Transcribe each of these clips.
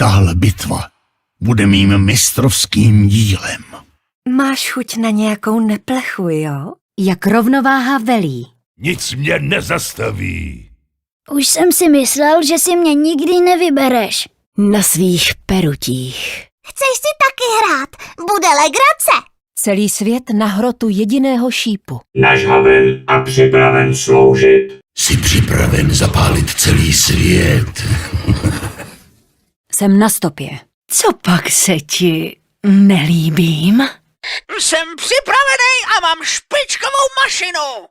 Tahle bitva bude mým mistrovským dílem. Máš chuť na nějakou neplechu, jo? Jak rovnováha velí. Nic mě nezastaví. Už jsem si myslel, že si mě nikdy nevybereš. Na svých perutích. Chceš si taky hrát? Bude legrace. Celý svět na hrotu jediného šípu. Nažhaven a připraven sloužit. Jsi připraven zapálit celý svět? Jsem na stopě. Co pak se ti nelíbím? Jsem připravený a mám špičkovou mašinu.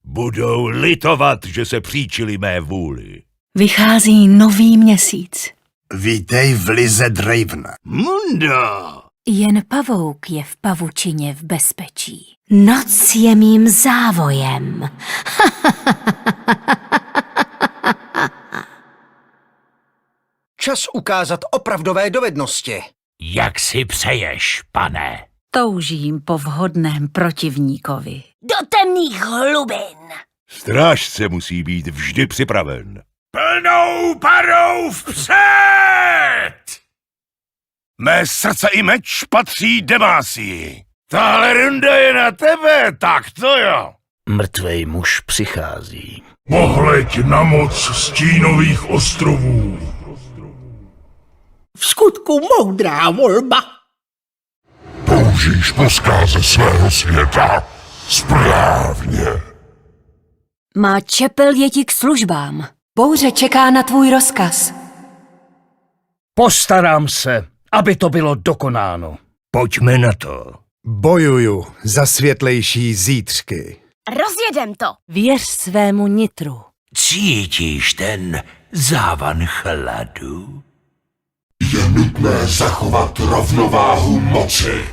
Budou litovat, že se příčili mé vůli. Vychází nový měsíc. Vítej v lize Draven. Mundo! Jen pavouk je v pavučině v bezpečí. Noc je mým závojem. Čas ukázat opravdové dovednosti. Jak si přeješ, pane? Toužím po vhodném protivníkovi. Do temných hlubin. Strážce musí být vždy připraven. Plnou parou vpřed! Mé srdce i meč patří Demásii. Tahle runda je na tebe, tak to jo. Mrtvej muž přichází. Pohleď na moc stínových ostrovů. V skutku moudrá volba. Použijš poskáze svého světa správně. Má čepel je ti k službám. Bouře čeká na tvůj rozkaz. Postarám se, aby to bylo dokonáno. Pojďme na to. Bojuju za světlejší zítřky. Rozjedem to. Věř svému nitru. Cítíš ten závan chladu? Je nutné zachovat rovnováhu moci.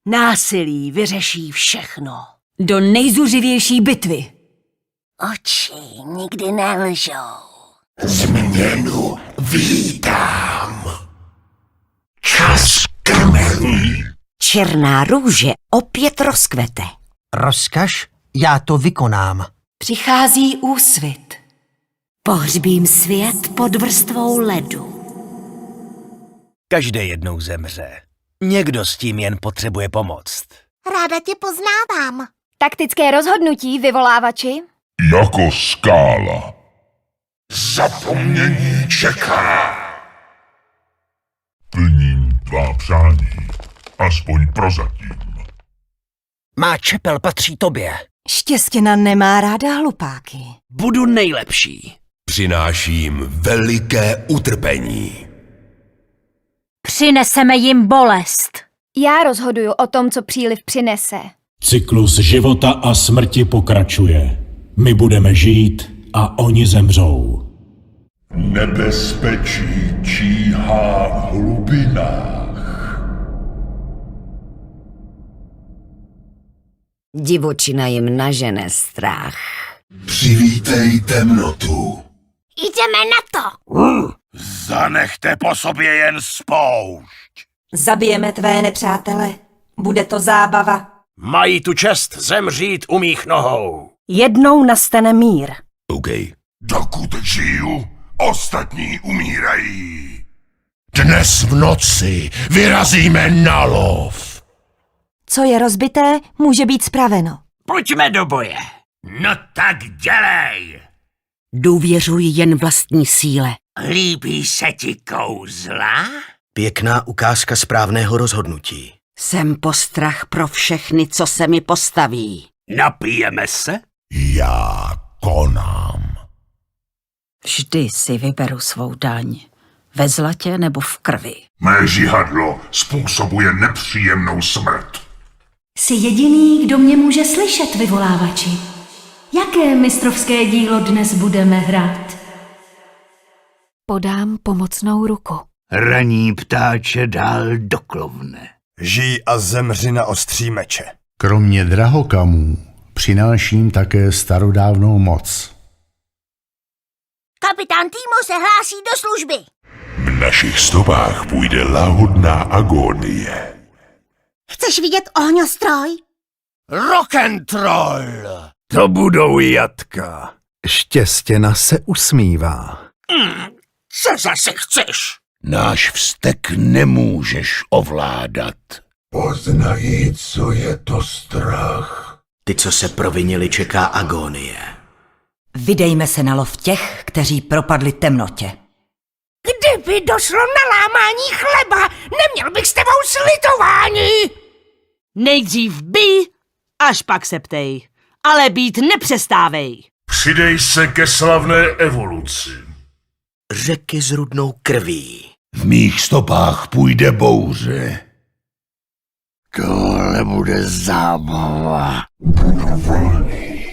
Násilí vyřeší všechno. Do nejzuřivější bitvy. Oči nikdy nelžou. Změnu vítám. Čas krmení. Černá růže opět rozkvete. Rozkaž? Já to vykonám. Přichází úsvit. Pohřbím svět pod vrstvou ledu. Každý jednou zemře. Někdo s tím jen potřebuje pomoct. Ráda tě poznávám. Taktické rozhodnutí, vyvolávači. Jako skála. Zapomnění čeká. Plním tvá přání. Aspoň prozatím. Má čepel patří tobě. Štěstěna nemá ráda hlupáky. Budu nejlepší. Přináším veliké utrpení. Přineseme jim bolest. Já rozhoduju o tom, co příliv přinese. Cyklus života a smrti pokračuje. My budeme žít a oni zemřou. Nebezpečí číhá v hlubinách. Divočina jim nažene strach. Přivítej temnotu. Jdeme na to. Zanechte po sobě jen spoušť. Zabijeme tvé nepřátele. Bude to zábava. Mají tu čest zemřít u mých nohou. Jednou nastane mír. OK. Dokud žiju, ostatní umírají. Dnes v noci vyrazíme na lov. Co je rozbité, může být spraveno. Pojďme do boje. No tak dělej. Důvěřuj jen vlastní síle. Líbí se ti kouzla? Pěkná ukázka správného rozhodnutí. Jsem postrach pro všechny, co se mi postaví. Napijeme se? Já konám. Vždy si vyberu svou daň. Ve zlatě nebo v krvi. Mé žihadlo způsobuje nepříjemnou smrt. Jsi jediný, kdo mě může slyšet, vyvolávači. Jaké mistrovské dílo dnes budeme hrát? Podám pomocnou ruku. Raní ptáče dál do klovne. Žij a zemři na ostří meče. Kromě drahokamů přináším také starodávnou moc. Kapitán Týmo se hlásí do služby. V našich stopách půjde lahodná agonie. Chceš vidět ohňostroj? Rock'n'roll! To budou jatka. Štěstěna se usmívá. Co zase chceš? Náš vztek nemůžeš ovládat. Poznají, co je to strach. Ty, co se provinili, čeká agónie. Vydejme se na lov těch, kteří propadli temnotě. Kdyby došlo na lámání chleba, neměl bych s tebou slitování! Nejdřív bij, až pak se ptej. Ale být nepřestávej. Přidej se ke slavné evoluci. Řeky s rudnou krví. V mých stopách půjde bouře. Tohle bude zábava. Budu volný.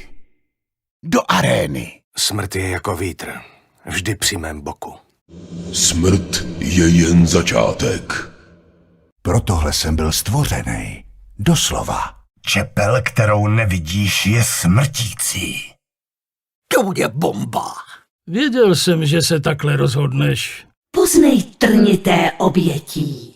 Do arény. Smrt je jako vítr. Vždy při mém boku. Smrt je jen začátek. Pro tohle jsem byl stvořený. Doslova. Čepel, kterou nevidíš, je smrtící. To bude bomba. Věděl jsem, že se takhle rozhodneš. Poznej trnité obětí.